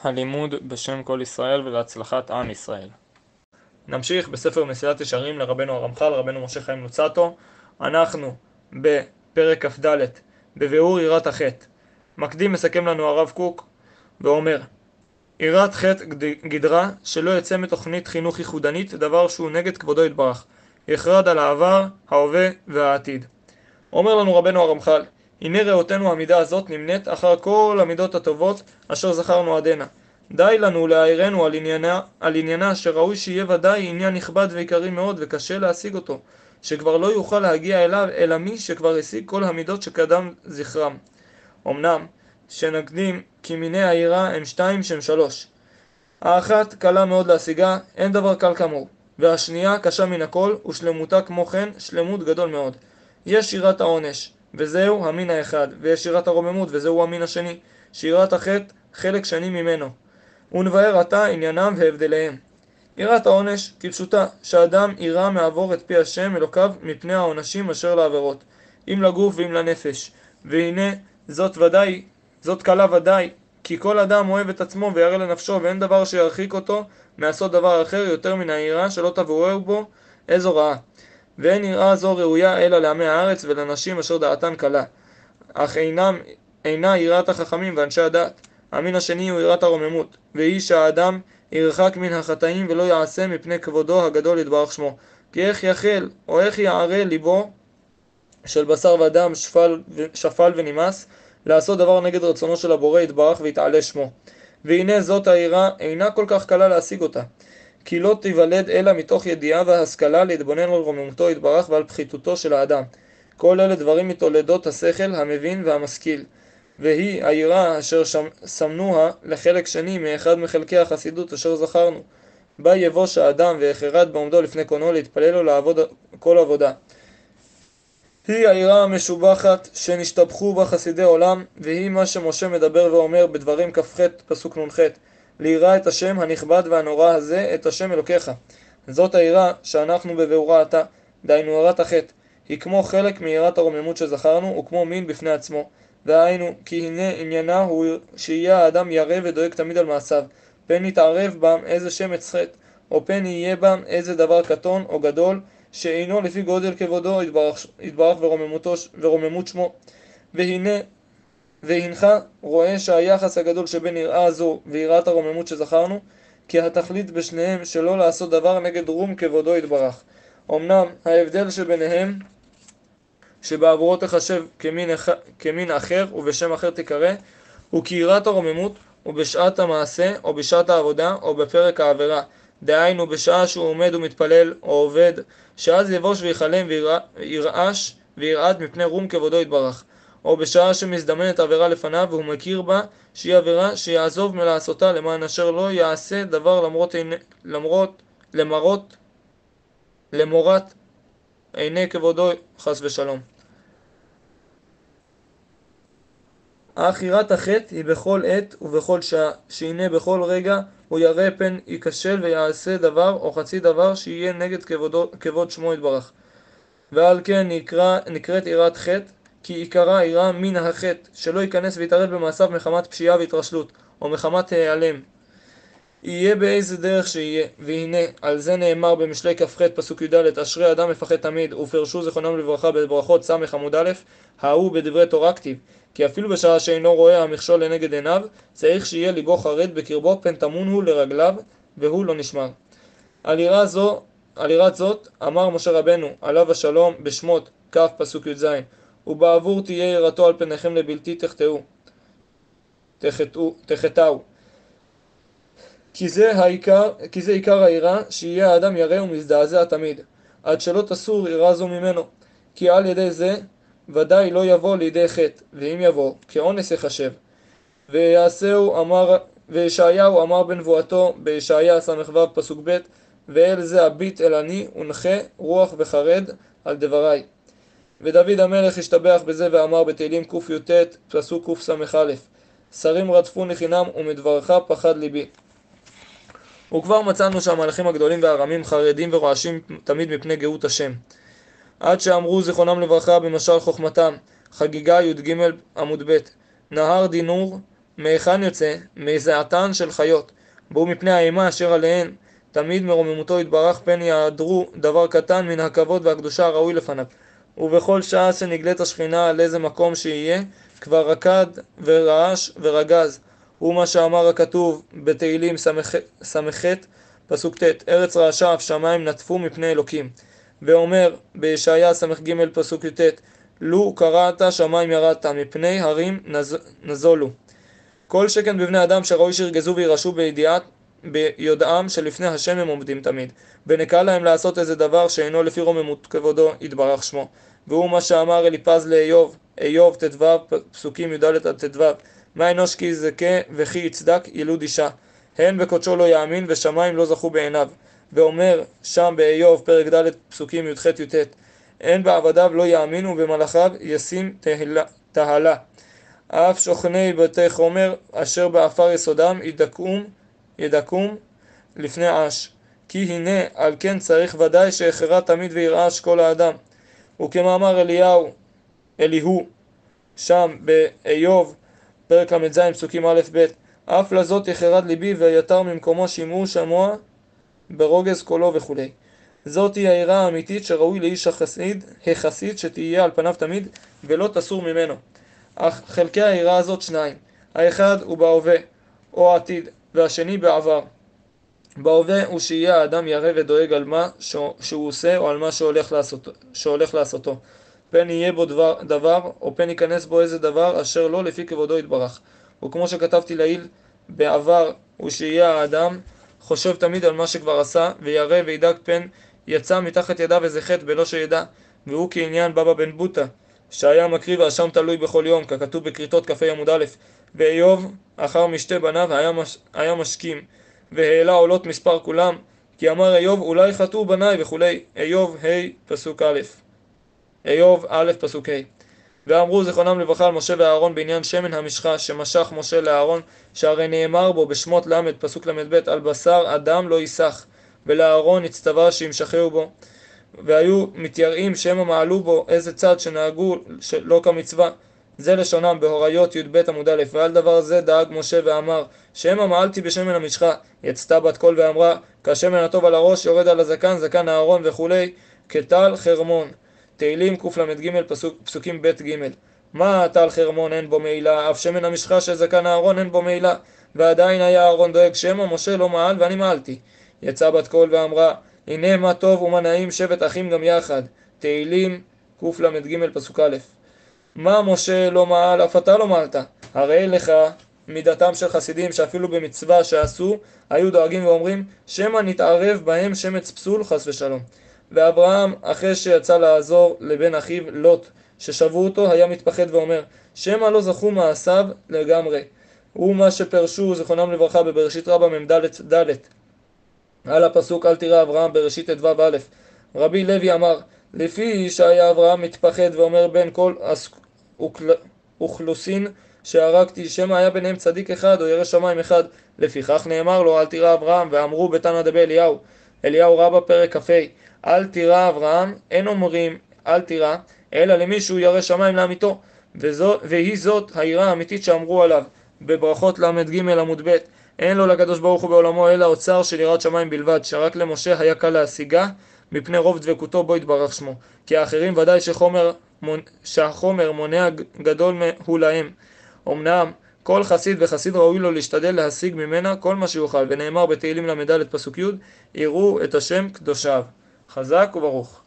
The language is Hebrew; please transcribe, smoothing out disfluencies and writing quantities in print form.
הלימוד בשם כל ישראל ולהצלחת עם ישראל. נמשיך בספר מסילת ישרים לרבנו הרמח"ל, רבנו משה חיים לוצאטו. אנחנו בפרק כ"ד, בביאור יראת החטא. מקדים מסכם לנו הרב קוק ואומר: יראת חטא גדרה שלא יצא מתוכנית חינוך ייחודנית, דבר שהוא נגד כבודו יתברך, יחרד על העבר, ההווה והעתיד. אומר לנו רבנו הרמח"ל: הנה ראותנו המידה הזאת נמנית אחר כל המידות הטובות אשר זכרנו עד הנה. די לנו להעירנו על עניינה שראוי שיהיה ודאי עניין נכבד ועיקרי מאוד וקשה להשיג אותו, שכבר לא יוכל להגיע אליו אלא מי שכבר השיג כל המידות שקדם זכרם. אמנם שנקדים כי מיני העירה הם שתיים שהם שלוש. האחת קלה מאוד להשיגה, אין דבר קל כמוהו, והשנייה קשה מן הכל, ושלמותה כמו כן שלמות גדול מאוד. יש יראת העונש, וזהו המין האחד, ויש יראת הרוממות, וזהו המין השני, שיראת החטא חלק שני ממנו. ונבהר עתה עניינם והבדליהם. יראת העונש כפשוטה, שאדם ירא מעבור את פי השם אלוקיו מפני העונשים אשר לעבירות, אם לגוף ואם לנפש. והנה זאת קלה ודאי, כי כל אדם אוהב את עצמו וירא לנפשו, ואין דבר שירחיק אותו מעשות דבר אחר יותר מן היראה שלא תבואר בו איזו רעה. ואין יראה זו ראויה אלא לעמי הארץ ולנשים אשר דעתן קלה, אך אינה יראת החכמים ואנשי הדת. המין השני הוא יראת הרוממות, והיא שהאדם ירחק מן החטאים ולא יעשה מפני כבודו הגדול יתברך שמו. כי איך יחל או איך יערה ליבו של בשר ודם שפל ונמאס לעשות דבר נגד רצונו של הבורא יתברך ויתעלה שמו. והנה זאת היראה אינה כל כך קלה להשיג אותה, כי לא תיוולד אלא מתוך ידיעה והשכלה להתבונן על רוממותו יתברך ועל פחיתותו של האדם. כל אלה דברים מתולדות השכל המבין והמשכיל, והיא היראה אשר שמנוה לחלק שני מאחד מחלקי החסידות אשר זכרנו. בה יבוש האדם והחרד בעומדו לפני קונו להתפלל לו לעבוד כל עבודה. היא היראה המשובחת שנשתבחו בה חסידי עולם, והיא מה שמשה מדבר ואומר בדברים כ"ח פסוק נ"ח: ליראה את השם הנכבד והנורא הזה, את השם אלוקיך. זאת היראה שאנחנו בביאורה עתה, דהיינו יראת החטא. היא כמו חלק מיראת הרוממות שזכרנו, וכמו מין בפני עצמו. והיינו, כי הנה עניינה הוא שיהיה האדם ירא ודואג תמיד על מעשיו, פן יתערב בם איזה שמץ חטא, או פן יהיה בם איזה דבר קטון או גדול, שאינו לפי גודל כבודו יתברך ורוממות שמו. והנך רואה שהיחס הגדול שבין יראה זו ויראת הרוממות שזכרנו, כי התכלית בשניהם שלא לעשות דבר נגד רום כבודו יתברך. אמנם ההבדל שביניהם שבעבורו תחשב כמין אחר ובשם אחר תקרא, הוא כי יראת הרוממות הוא בשעת המעשה או בשעת העבודה או בפרק העבירה, דהיינו בשעה שהוא עומד ומתפלל או עובד, שאז יבוש ויחלם וירעש וירעד מפני רום כבודו יתברך, או בשעה שמזדמנת עבירה לפניו והוא מכיר בה שהיא עבירה, שיעזוב מלעשותה למען אשר לא יעשה דבר למורת עיני כבודו חס ושלום. אך יראת החטא היא בכל עת ובכל שעה, שהנה בכל רגע הוא ירא פן ייכשל ויעשה דבר או חצי דבר שיהיה נגד כבוד שמו יתברך. ועל כן נקראת יראת חטא, כי עיקרה יראה מן החטא, שלא ייכנס ויתערב במעשיו מחמת פשיעה והתרשלות, או מחמת העלם. יהיה באיזה דרך שיהיה. והנה, על זה נאמר במשלי כ"ח פסוק י"ד: אשרי אדם מפחד תמיד, ופרשו זיכרונם לברכה בברכות ס' עמוד א', ההוא בדברי תורה כתיב, כי אפילו בשעה שאינו רואה המכשול לנגד עיניו, צריך שיהיה ליבו חרד בקרבו, פן תמון הוא לרגליו, והוא לא נשמר. על יראת זאת אמר משה רבנו עליו השלום בשמות כ' פסוק י"ז: ובעבור תהיה יראתו על פניכם לבלתי תחטאו. כי זה עיקר היראה, שיהיה האדם ירא ומזדעזע תמיד, עד שלא תסור יראה זו ממנו, כי על ידי זה ודאי לא יבוא לידי חטא, ואם יבוא כאונס יחשב. וישעיהו אמר בנבואתו בישעיה ס"ו פסוק ב': ואל זה הביט אל אני ונחה רוח וחרד על דבריי. ודוד המלך השתבח בזה ואמר בתהילים קי"ט פסוק קס"א: שרים רדפוני חינם ומדברך פחד ליבי. וכבר מצאנו שהמלאכים הגדולים והרמים חרדים ורועשים תמיד מפני גאות השם, עד שאמרו זיכרונם לברכה במשל חוכמתם, חגיגה י"ג עמוד ב': נהר דינור מהיכן יוצא? מזעתן של חיות, והוא מפני האימה אשר עליהן, תמיד מרוממותו יתברך, פן יעדרו דבר קטן מן הכבוד והקדושה הראוי לפניו. ובכל שעה שנגלית השכינה על איזה מקום שיהיה, כבר רקד ורעש ורגז. הוא מה שאמר הכתוב בתהילים ס"ח פסוק ט', ארץ רעשה אף שמיים נטפו מפני אלוקים. ואומר בישעיה ס"ג פסוק י"ט, לו קראת שמיים ירדת, מפני הרים נזולו. כל שכן בבני אדם שראוי שירגזו וירשו ביודעם שלפני השם הם עומדים תמיד, ונקל להם לעשות איזה דבר שאינו לפי רוממות כבודו יתברך שמו. והוא מה שאמר אליפז לאיוב, איוב ט"ו פסוקים י"ד עד ט"ו, מה אנוש כי יזכה וכי יצדק ילוד אישה, הן בקודשו לא יאמין ושמיים לא זכו בעיניו. ואומר שם באיוב פרק ד' פסוקים י"ח י"ט, אין בעבדיו לא יאמין ובמלאכיו ישים תהלה. אף שוכני בתי חומר אשר באפר יסודם ידקום לפני עש. כי הנה על כן צריך ודאי שהחרה תמיד וירעש כל האדם. וכמאמר אליהו שם באיוב פרק ל"ז פסוקים א' ב', אף לזאת יחרד ליבי ויתר ממקומו שמעו שמוע ברוגז קולו וכו'. זאת היא העירה האמיתית שראוי לאיש החסיד שתהיה על פניו תמיד ולא תסור ממנו. אך חלקי העירה הזאת שניים, האחד הוא בהווה או עתיד, והשני בעבר. בהווה הוא שיהיה האדם ירא ודואג על מה שהוא עושה או על מה שהולך לעשותו, פן יהיה בו דבר או פן ייכנס בו איזה דבר אשר לא לפי כבודו יתברך. וכמו שכתבתי לעיל, בעבר הוא שיהיה האדם חושב תמיד על מה שכבר עשה, וירא וידאג פן יצא מתחת ידיו איזה חטא בלא שידע. והוא כעניין בבא בן בוטה שהיה מקריב האשם תלוי בכל יום, ככתוב בכריתות כ"ה עמוד א', ואיוב אחר משתי בניו היה משכים, והעלה עולות מספר כולם, כי אמר איוב אולי חטאו בניי וכולי. איוב ה' פסוק א', איוב א' פסוק ה'. ואמרו זכרונם לברכה על משה ואהרון בעניין שמן המשחה שמשך משה לאהרון, שהרי נאמר בו בשמות ל' פסוק ל"ב, על בשר אדם לא ייסח, ולאהרון הצטווה שימשכהו בו. והיו מתייראים שמא מעלו בו איזה צד שנהגו שלא כמצווה. זה לשונם בהוריות י"ב עמוד א', ועל דבר זה דאג משה ואמר, שמא מעלתי בשמן המשחה. יצתה בת קול ואמרה, כשמן הטוב על הראש יורד על הזקן, זקן אהרון וכולי, כטל חרמון. תהילים קל"ג פסוקים ב' ג'. מה טל חרמון אין בו מעילה, אף שמן המשחה של זקן אהרון אין בו מעילה. ועדיין היה אהרון דואג שמא משה לא מעל ואני מעלתי. יצאה בת קול ואמרה, הנה מה טוב ומה נעים שבת אחים גם יחד. תהילים קל"ג פסוק א'. מה משה לא מעל אף אתה לא מעלת? הרי לך מידתם של חסידים שאפילו במצווה שעשו היו דואגים ואומרים שמא נתערב בהם שמץ פסול חס ושלום. ואברהם אחרי שיצא לעזור לבן אחיו לוט ששבו אותו היה מתפחד ואומר שמא לא זכו מעשיו לגמרי. הוא מה שפרשו זכרונם לברכה בבראשית רבה מ"ד על הפסוק אל תראה אברהם בראשית ט"ו א'. רבי לוי אמר לפי שהיה אברהם מתפחד ואומר בין כל אוכלוסין שהרגתי שמא היה ביניהם צדיק אחד או ירא שמיים אחד, לפיכך נאמר לו אל תראה אברהם. ואמרו בתנא דבי אליהו רבה פרק כ"ה, אל תראה אברהם אין אומרים אל תראה אלא למישהו ירא שמיים לאמיתו, והיא זאת העירה האמיתית שאמרו עליו בברכות ל"ג עמוד ב', אין לו לקדוש ברוך הוא בעולמו אלא אוצר של יראת שמיים בלבד, שרק למשה היה קל להשיגה מפני רוב דבקותו בו יתברך שמו, כי האחרים ודאי שהחומר מונע גדול הוא להם. אמנם כל חסיד וחסיד ראוי לו להשתדל להשיג ממנה כל מה שיוכל, ונאמר בתהילים ל"ד פסוק י', יראו את השם קדושיו. חזק וברוך.